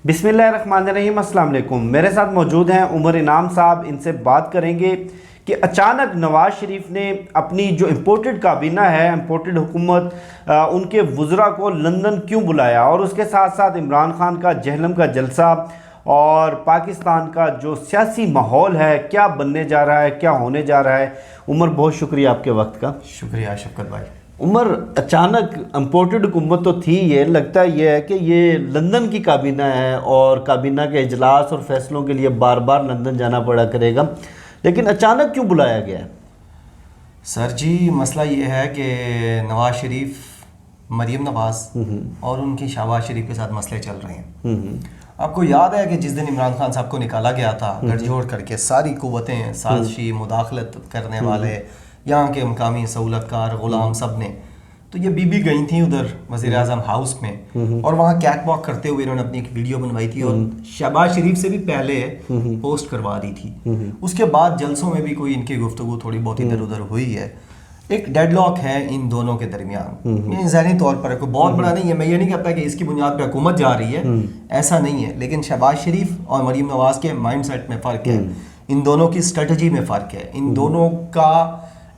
बिस्मिल्लाहिर्रहमानिर्रहीम, अस्सलाम वालेकुम। मेरे साथ मौजूद हैं उमर इनाम साहब। इनसे बात करेंगे कि अचानक नवाज़ शरीफ ने अपनी जो इम्पोर्टेड काबीना है, इम्पोर्टेड हुकूमत, उनके वज़रा को लंदन क्यों बुलाया, और उसके साथ साथ इमरान खान का जहलम का जलसा और पाकिस्तान का जो सियासी माहौल है क्या बनने जा रहा है, क्या होने जा रहा है। उमर, बहुत शुक्रिया आपके वक्त का। शुक्रिया शफकत भाई। उमर, अचानक इम्पोर्टेड हुकूमत तो थी, ये लगता ये है कि ये लंदन की काबीना है और काबीना के इजलास और फैसलों के लिए बार बार लंदन जाना पड़ा करेगा, लेकिन अचानक क्यों बुलाया गया है? सर जी, मसला ये है कि नवाज़ शरीफ, मरीम नवाज़ और उनकी शहबाज शरीफ के साथ मसले चल रहे हैं। आपको याद है कि जिस दिन इमरान खान साहब को निकाला गया था गठजोड़ करके, सारी कुव्वतें, साजिशी, मुदाखलत करने वाले, यहाँ के मकामी सहूलतकार, ग़ुलाम, सब ने, तो ये बीबी गई थी उधर वज़ीर आज़म हाउस में, और वहाँ कैट वॉक करते हुए इन्होंने अपनी एक वीडियो बनवाई थी और शहबाज शरीफ से भी पहले पोस्ट करवा दी थी। उसके बाद जलसों में भी कोई इनकी गुफ्तगू थोड़ी बहुत इधर उधर हुई है। एक डेडलॉक है इन दोनों के दरमियान, ये ज़हनी तौर पर कोई बहुत बड़ा नहीं है। मैं ये नहीं कहता कि इसकी बुनियाद पर हुकूमत जा रही है, ऐसा नहीं है, लेकिन शहबाज शरीफ और मरीम नवाज़ के माइंड सेट में फ़र्क है, इन दोनों की स्ट्रेटजी में फ़र्क है,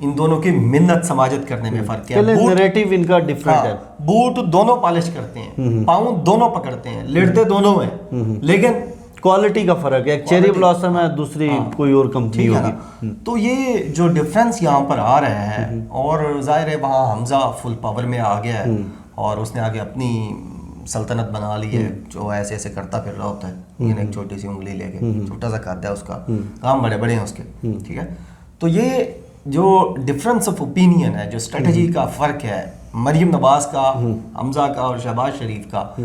इन दोनों की मिन्नत समाजत करने में फ़र्क है। नैरेटिव इनका डिफरेंट है। बूट दोनों पॉलिश करते हैं, पाँव दोनों पकड़ते हैं, लेटते दोनों हैं, लेकिन क्वालिटी का फर्क है। एक चेरी ब्लॉसम है, दूसरी कोई और कंपनी होगी। तो ये जो डिफरेंस यहाँ पर आ रहा है, और जाहिर है वहाँ हमजा फुल पावर में आ गया है और उसने आगे अपनी सल्तनत बना ली है, जो ऐसे ऐसे करता फिर रहा होता है, एक छोटी सी उंगली लेके, छोटा सा खाता है, उसका काम बड़े बड़े हैं उसके, ठीक है। तो ये जो डिफरेंस ऑफ ओपिनियन है, जो स्ट्रेटजी का फ़र्क है मरीम नवाज़ का, हमजा का और शहबाज शरीफ का,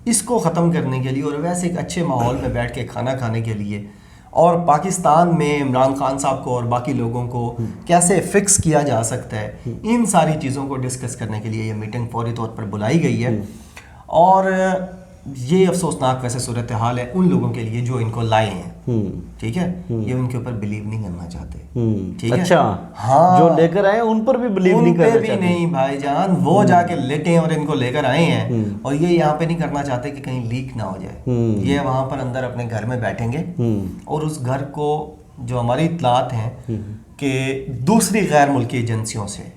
इसको ख़त्म करने के लिए और वैसे एक अच्छे माहौल में बैठ के खाना खाने के लिए, और पाकिस्तान में इमरान खान साहब को और बाकी लोगों को कैसे फ़िक्स किया जा सकता है, इन सारी चीज़ों को डिस्कस करने के लिए ये मीटिंग फौरी तौर पर बुलाई गई है। और ये अफसोसनाक वैसे सूरत हाल है उन लोगों के लिए जो इनको लाए हैं, ठीक है, ये उनके ऊपर बिलीव नहीं करना चाहते, ठीक है। अच्छा, हाँ, जो लेकर आए उन पर भी बिलीव नहीं करना चाहते। नहीं भाईजान, वो जाके लेटे और इनको लेकर आए हैं, और ये यहाँ पे नहीं करना चाहते कि कहीं लीक ना हो जाए। ये वहाँ पर अंदर अपने घर में बैठेंगे और उस घर को, जो हमारी इत्तलात हैं कि दूसरी गैर मुल्की एजेंसियों से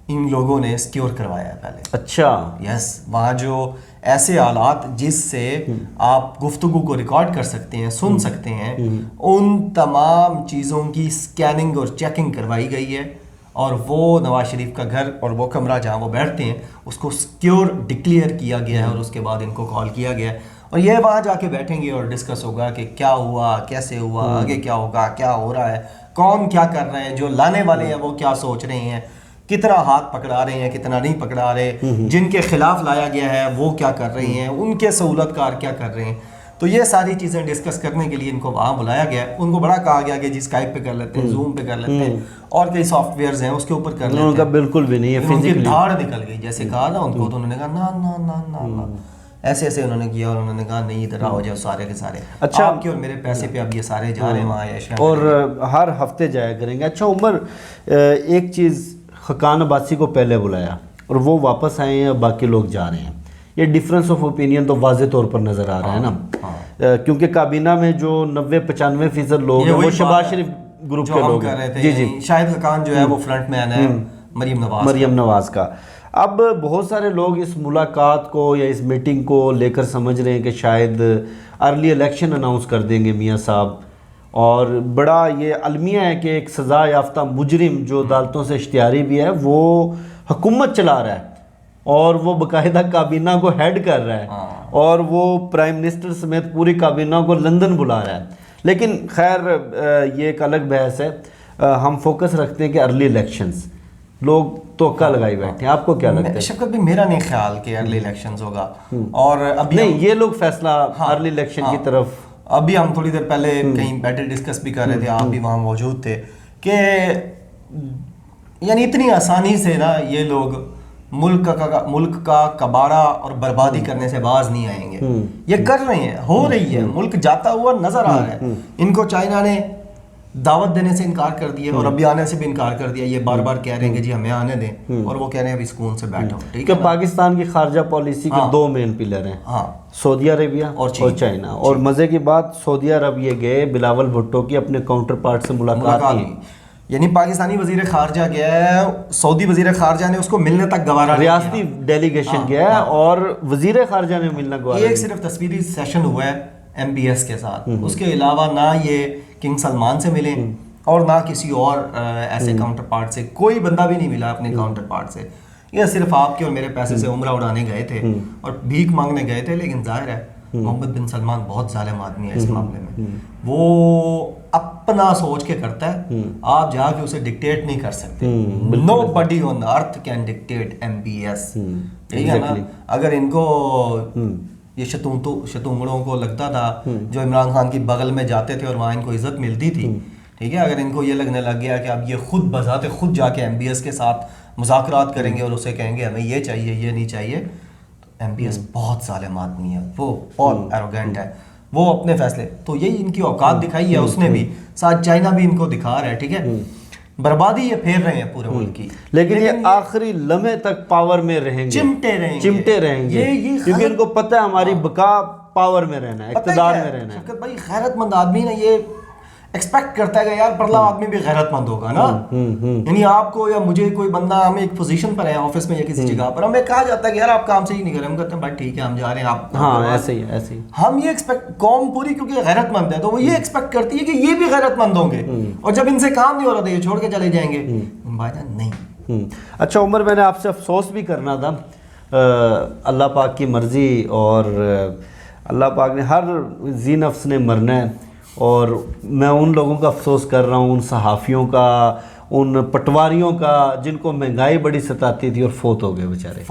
इन लोगों ने सिक्योर करवाया है पहले। अच्छा, यस, वहाँ जो ऐसे हालात जिससे आप गुफ्तगू को रिकॉर्ड कर सकते हैं, सुन सकते हैं, उन तमाम चीज़ों की स्कैनिंग और चेकिंग करवाई गई है, और वो नवाज शरीफ का घर और वो कमरा जहाँ वो बैठते हैं उसको सिक्योर डिक्लेयर किया गया है, और उसके बाद इनको कॉल किया गया है, और ये वहाँ जाके बैठेंगे और डिस्कस होगा कि क्या हुआ, कैसे हुआ, आगे क्या होगा, क्या हो रहा है, कौन क्या कर रहे हैं, जो लाने वाले हैं वो क्या सोच रहे हैं, कितना हाथ पकड़ा रहे हैं, कितना नहीं पकड़ा रहे, जिनके खिलाफ लाया गया है वो क्या कर रहे हैं, उनके सहूलतकार क्या कर रहे हैं। तो ये सारी चीज़ें डिस्कस करने के लिए इनको वहाँ बुलाया गया है। उनको बड़ा कहा गया कि जी स्काइप पे कर लेते हैं, जूम पे कर लेते हैं, और कई सॉफ्टवेयर्स हैं उसके ऊपर कर लेते हैं। उनका बिल्कुल भी नहीं है, उनकी धाड़ निकल गई, जैसे कहा ना उनको, तो उन्होंने कहा ना ना ना ना ना, ऐसे ऐसे उन्होंने किया, और उन्होंने कहा नहीं, इधर आओ जाओ सारे के सारे, अच्छा आपके और मेरे पैसे पे अब ये सारे जा रहे हैं वहाँ, और हर हफ्ते जाया करेंगे। अच्छा उमर, एक चीज़, खकान अब्बासी को पहले बुलाया और वो वापस आए हैं, बाकी लोग जा रहे हैं, ये डिफरेंस ऑफ ओपिनियन तो वाज़े तौर पर नज़र आ रहा है ना, क्योंकि काबीना में जो 90-95% लोग हैं वो शहबाज शरीफ ग्रुप के लोग हैं। जी जी, शाहिद खकान जो है वो फ्रंट मैन है मरीम नवाज़ का। अब बहुत सारे लोग इस मुलाकात को या इस मीटिंग को लेकर समझ रहे हैं कि शायद अर्ली इलेक्शन अनाउंस कर देंगे मियाँ साहब, और बड़ा ये अलमिया है कि एक सज़ा याफ्ता मुजरिम जो अदालतों से इश्तिहारी भी है वो हुकूमत चला रहा है, और वो बाकायदा काबीना को हेड कर रहा है, और वो प्राइम मिनिस्टर समेत पूरी काबीना को लंदन बुला रहा है। लेकिन खैर ये एक अलग बहस है, हम फोकस रखते हैं कि अर्ली इलेक्शंस, लोग तो अक्का लगाई बैठे हैं। आपको क्या लगता है? शफकत भी मेरा नहीं ख्याल कि अर्ली इलेक्शंस होगा, और अभी नहीं, ये लोग फैसला अर्ली इलेक्शन की तरफ, अभी हम थोड़ी देर पहले कहीं बैठे डिस्कस भी कर रहे थे, आप भी वहाँ मौजूद थे, कि यानी इतनी आसानी से ना ये लोग मुल्क का कबाड़ा और बर्बादी करने से बाज नहीं आएंगे। ये कर रहे हैं, हो रही है, मुल्क जाता हुआ नजर आ रहा है। इनको चाइना ने दावत देने से इनकार कर दिया और अभी आने से भी इनकार कर दिया। ये बार बार कह रहे हैं कि जी हमें आने दें, और वो कह रहे हैं अभी सुकून से बैठो। ठीक कि है, पाकिस्तान की खारजा पॉलिसी के दो मेन पिलर हैं, हाँ, सऊदी अरेबिया और चाइना। और मज़े की बात, सऊदी अरब ये गए, बिलावल भुट्टो की अपने काउंटर पार्ट से मुलाकात की। यानी पाकिस्तानी वजीर खारजा गया है, सऊदी वजीर खारजा ने उसको मिलने तक गवारा, रियासती डेलीगेशन गया है और वजीर खारजा ने मिलना गवारा। एक सिर्फ तस्वीरी सेशन हुआ है MBS के साथ, उसके अलावा ना ये किंग सलमान से मिले और ना किसी और ऐसे काउंटर पार्ट से, कोई बंदा भी नहीं मिला अपने काउंटर पार्ट से। ये सिर्फ आपके और मेरे पैसे से उम्रा उड़ाने गए थे और भीख मांगने गए थे। लेकिन जाहिर है मोहम्मद बिन सलमान बहुत जालिम आदमी है इस मामले में, वो अपना सोच के करता है, आप जाके उसे डिक्टेट नहीं कर सकते। Nobody on earth can dictate MBS, ठीक है ना। अगर इनको ये शतूंगड़ों को लगता था जो इमरान खान की बगल में जाते थे और वहाँ इनको इज्जत मिलती थी, ठीक है, अगर इनको ये लगने लग गया कि अब ये खुद बजाते खुद जाके MBS के साथ मुज़ाकरात करेंगे और उसे कहेंगे हमें ये चाहिए ये नहीं चाहिए, तो MBS बहुत जालिम आदमी है, वो बहुत एरोगेंट है, वो अपने फैसले, तो यही इनकी औकात दिखाई है उसने भी, साथ चाइना भी इनको दिखा रहा है। ठीक है, बर्बादी ये फेर रहे हैं पूरे मुल्क की, लेकिन ये आखिरी लम्हे तक पावर में रहेंगे, चिमटे रहेंगे ये क्योंकि इनको पता है हमारी बका पावर में रहना है, इक़्तिदार में रहना है। शौकत भाई गैरतमंद आदमी ना, ये एक्सपेक्ट करता है कि यार परला आदमी भी गैरतमंद होगा ना। यानी आपको या मुझे कोई बंदा, हम एक पोजीशन पर है ऑफिस में या किसी जगह पर, हमें कहा जाता है कि यार आप काम सही नहीं कर रहे, हम कहते हैं भाई ठीक है हम जा रहे हैं, आप हाँ ऐसे ही हम ये एक्सपेक्ट, कौम पूरी क्योंकि गैरतमंद है तो वो ये एक्सपेक्ट करती है कि ये भी गैरतमंद होंगे, और जब इनसे काम नहीं हो रहा तो ये छोड़ के चले जाएंगे। भाईजान नहीं। अच्छा उमर, मैंने आपसे अफसोस भी करना था, अल्लाह पाक की मर्जी, और अल्लाह पाक ने हर जी नफ्स ने मरना है, और मैं उन लोगों का अफसोस कर रहा हूँ, उन सहाफ़ियों का, उन पटवारियों का जिनको महंगाई बड़ी सताती थी और फौत हो गए बेचारे,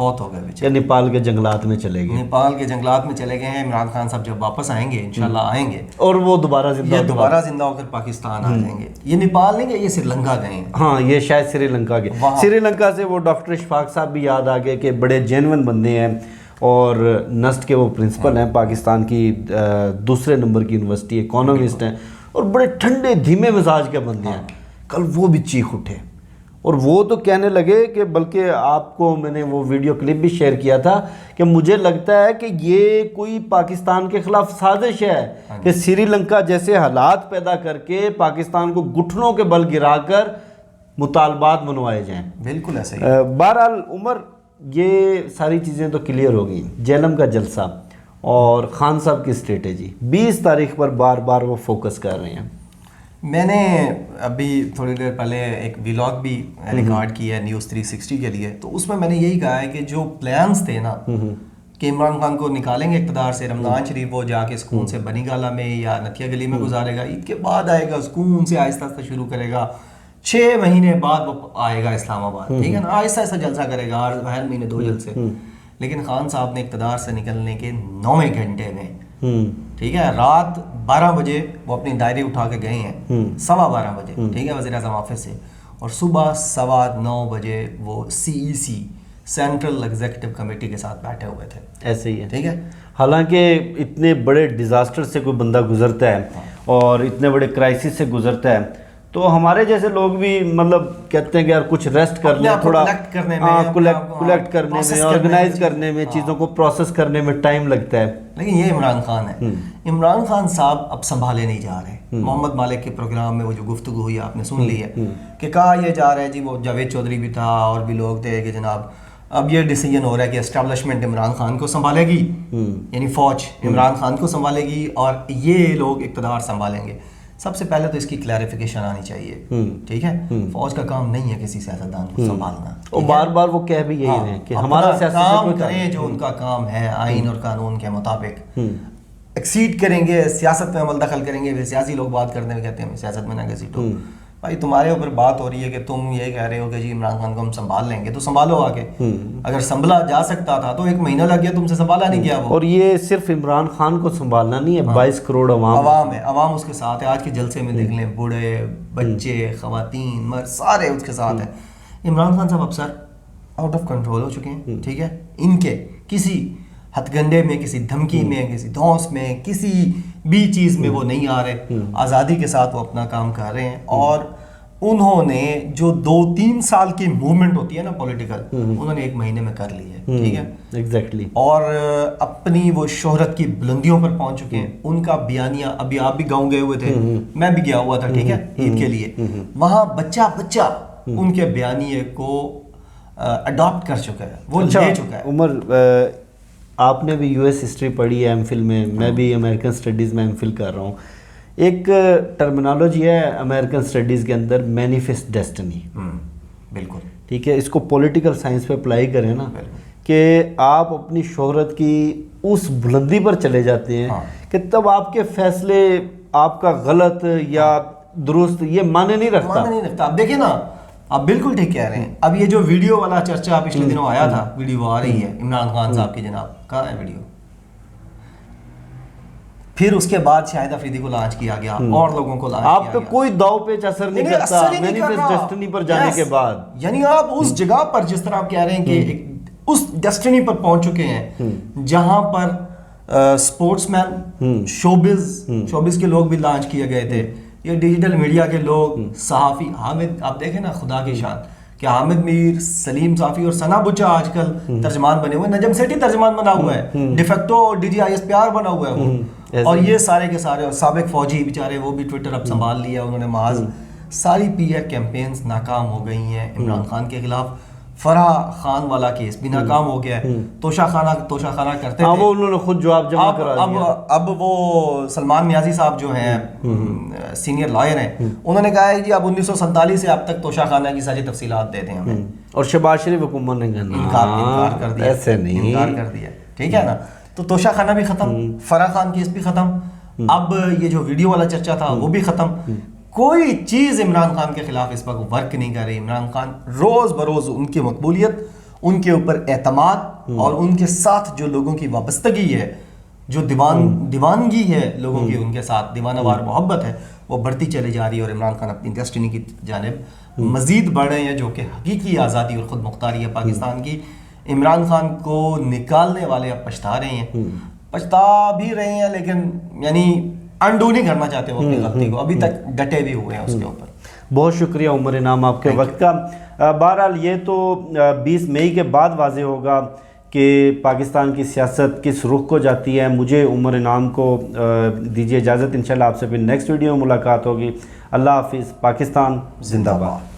या नेपाल के जंगलात में चले गए। नेपाल के जंगलात में चले गए हैं। इमरान खान साहब जब वापस आएंगे इंशाल्लाह आएंगे, और वो दोबारा जिंदा होकर पाकिस्तान आ जाएंगे। ये नेपाल नहीं गए, ये श्रीलंका गए हैं। हाँ, ये शायद श्रीलंका के, श्रीलंका से वो डॉक्टर इशफाक साहब भी याद आ गए कि बड़े जेन्युइन बंदे हैं, और नस्ट के वो प्रिंसिपल हैं, पाकिस्तान की दूसरे नंबर की यूनिवर्सिटी, इकोनॉमिस्ट हैं, और बड़े ठंडे धीमे मिजाज के बंदे हैं। कल वो भी चीख उठे और वो तो कहने लगे कि, बल्कि आपको मैंने वो वीडियो क्लिप भी शेयर किया था कि मुझे लगता है कि ये कोई पाकिस्तान के खिलाफ साजिश है कि श्रीलंका जैसे हालात पैदा करके पाकिस्तान को घुटनों के बल गिराकर मुतालबात मनवाए जाएं। बिल्कुल ऐसे ही। बहरहाल उमर, ये सारी चीज़ें तो क्लियर हो गई, जेलम का जलसा और खान साहब की स्ट्रेटेजी, 20 तारीख पर बार बार वो फोकस कर रहे हैं। मैंने अभी थोड़ी देर पहले एक व्लॉग भी रिकॉर्ड किया है न्यूज़ 360 के लिए, तो उसमें मैंने यही कहा है कि जो प्लान्स थे ना कि इमरान खान को निकालेंगे इक़्तिदार से, रमज़ान शरीफ वो जाके सुकून से बनी गाला में या नथिया गली में गुजारेगा, ईद के बाद आएगा, सुकून से आहिस्ता आहिस्ता शुरू करेगा, 6 महीने बाद वो आएगा इस्लामाबाद, ठीक है ना, आहिस्ता आहिस्ता जलसा करेगा, हर महीने 2 जलसे। लेकिन खान साहब ने इक़्तिदार से निकलने के 9वें घंटे में, ठीक है, रात 12 बजे वो अपनी डायरी उठा के गए हैं, 12:15 बजे, ठीक है, वज़ीर आज़म ऑफिस से, और सुबह 9:15 बजे वो CEC सेंट्रल एग्जीक्यूटिव कमेटी के साथ बैठे हुए थे। ऐसे ही है, ठीक है। हालांकि इतने बड़े डिज़ास्टर से कोई बंदा गुजरता है और इतने बड़े क्राइसिस से गुजरता है, तो हमारे जैसे लोग भी मतलब कहते हैं कि यार कुछ रेस्ट कर लें, थोड़ा कलेक्ट करने में, ऑर्गेनाइज करने में, चीज़ों को प्रोसेस करने में टाइम लगता है। लेकिन ये इमरान खान है, इमरान खान साहब अब संभाले नहीं जा रहे। मोहम्मद मालिक के प्रोग्राम में वो जो गुफ्तगू हुई आपने सुन ली है कि कहा ये जा रहा है जी, वो जावेद चौधरी भी था और भी लोग थे कि जनाब अब ये डिसीजन हो रहा है कि एस्टेब्लिशमेंट इमरान खान को संभालेगी, यानी फौज इमरान खान को संभालेगी और ये लोग इक़्तिदार संभालेंगे। सबसे पहले तो इसकी क्लैरिफिकेशन आनी चाहिए, ठीक है। फौज का काम नहीं है किसी सियासतदान को संभालना, और बार बार वो कह भी यही रहे कि हमारा काम करें जो उनका काम है आइन और कानून के मुताबिक। एक्सीड करेंगे, सियासत में अमल दखल करेंगे, फिर सियासी लोग बात करते हुए कहते हैं सियासत में ना घसीटो। भाई तुम्हारे ऊपर बात हो रही है कि तुम ये कह रहे हो कि जी इमरान खान को हम संभाल लेंगे, तो संभालो आगे। अगर संभला जा सकता था तो 1 महीना लग गया, तुमसे संभाला नहीं गया वो। और ये सिर्फ इमरान खान को संभालना नहीं है, 22 करोड़ अवाम है, अवाम उसके साथ है। आज के जलसे में देख लें, बूढ़े, बच्चे, खवातीन, मर्द, सारे उसके साथ हैं। इमरान खान साहब अब सर आउट ऑफ कंट्रोल हो चुके हैं, ठीक है। इनके किसी हथगंडे में, किसी धमकी में, किसी धौंस में, किसी بھی چیز میں وہ نہیں آ رہے, آزادی کے ساتھ وہ اپنا کام کر رہے ہیں. اور انہوں نے جو 2-3 سال کی موومنٹ ہوتی ہے نا پولیٹیکل, انہوں نے 1 مہینے میں کر لی ہے. ٹھیک ہے, ایگزیکٹلی. اور اپنی وہ شہرت کی بلندیوں پر پہنچ چکے ہیں. ان کا بیانیہ, ابھی آپ بھی گاؤں گئے ہوئے تھے, میں بھی گیا ہوا تھا, ٹھیک ہے, عید کے لیے. وہاں بچہ ان کے بیانیے کو اڈاپٹ کر چکا ہے, وہ لے چکا ہے. عمر, آپ نے بھی US ہسٹری پڑھی ہے ایم فل میں, میں بھی امریکن اسٹڈیز میں ایم فل کر رہا ہوں. ایک ٹرمینالوجی ہے امریکن اسٹڈیز کے اندر, مینیفیسٹ ڈیسٹنی. بالکل ٹھیک ہے, اس کو پولیٹیکل سائنس پہ اپلائی کریں نا, کہ آپ اپنی شہرت کی اس بلندی پر چلے جاتے ہیں کہ تب آپ کے فیصلے آپ کا غلط یا درست یہ معنی نہیں رکھتا. آپ دیکھیں نا, آپ بالکل ٹھیک کہہ رہے ہیں. اب یہ جو ویڈیو والا چرچا پچھلے دنوں آیا تھا, ویڈیو آ رہی ہے عمران خان صاحب کی, جناب کہاں ہے ویڈیو؟ پھر اس کے بعد شاہد افریدی کو لانچ کیا گیا, اور لوگوں کو لانچ کیا گیا. آپ پہ کوئی داؤ پیچ اثر نہیں کرتا مینیفیسٹ ڈیسٹنی پر جانے کے بعد. یعنی آپ اس جگہ پر, جس طرح آپ کہہ رہے ہیں کہ اس ڈیسٹنی پر پہنچ چکے ہیں جہاں پر سپورٹس مین, شوبز کے لوگ بھی لانچ کیے گئے تھے, یہ ڈیجیٹل میڈیا کے لوگ, صحافی. حامد, آپ دیکھیں نا, خدا کی شان کہ حامد میر, سلیم صافی اور ثنا بچا آج کل ترجمان بنے ہوئے ہیں. نجم سیٹھی ترجمان بنا ہوا ہے, ڈیفیکٹو DGISPR بنا ہوا ہے وہ, اور یہ سارے کے سارے. اور سابق فوجی بیچارے, وہ بھی ٹویٹر اب سنبھال لیا انہوں نے محاذ. ساری PR کیمپینز ناکام ہو گئی ہیں عمران خان کے خلاف. فرح خان والا کیس بھی ناکام ہو گیا ہے. توشہ خانہ کرتے تھے, وہ انہوں نے خود جواب جمع کرا دیا. اب وہ سلمان نیازی صاحب جو ہیں سینئر لائر ہیں, انہوں نے کہا ہے جی اب 1947 سے اب تک توشہ خانہ کی ساری تفصیلات دے دیں ہمیں. اور شہباز شریف حکومت نے انکار کر دیا, ایسے نہیں, انکار کر دیا. ٹھیک ہے نا, تو توشہ خانہ بھی ختم, فرح خان کیس بھی ختم, اب یہ جو ویڈیو والا چرچا تھا وہ بھی ختم. کوئی چیز عمران خان کے خلاف اس وقت ورک نہیں کر رہی. عمران خان روز بروز ان کی مقبولیت, ان کے اوپر اعتماد, اور ان کے ساتھ جو لوگوں کی وابستگی ہے, جو دیوانگی ہے لوگوں کی ان کے ساتھ, دیوانہ وار محبت ہے, وہ بڑھتی چلی جا رہی ہے. اور عمران خان اپنی ڈیسٹنی کی جانب مزید بڑھ رہے ہیں, جو کہ حقیقی آزادی اور خود مختاری ہے پاکستان کی. عمران خان کو نکالنے والے اب پچھتا رہے ہیں, پچھتا بھی رہے ہیں, لیکن یعنی انڈو نہیں کرنا چاہتے وہ اپنی غلطی کو, ابھی تک ڈٹے بھی ہوئے ہیں اس کے اوپر. بہت شکریہ عمر انعام آپ کے وقت کا. بہرحال یہ تو 20 مئی کے بعد واضح ہوگا کہ پاکستان کی سیاست کس رخ کو جاتی ہے. مجھے عمر انعام کو دیجیے اجازت, انشاءاللہ آپ سے پھر نیکسٹ ویڈیو میں ملاقات ہوگی. اللہ حافظ. پاکستان زندہ باد.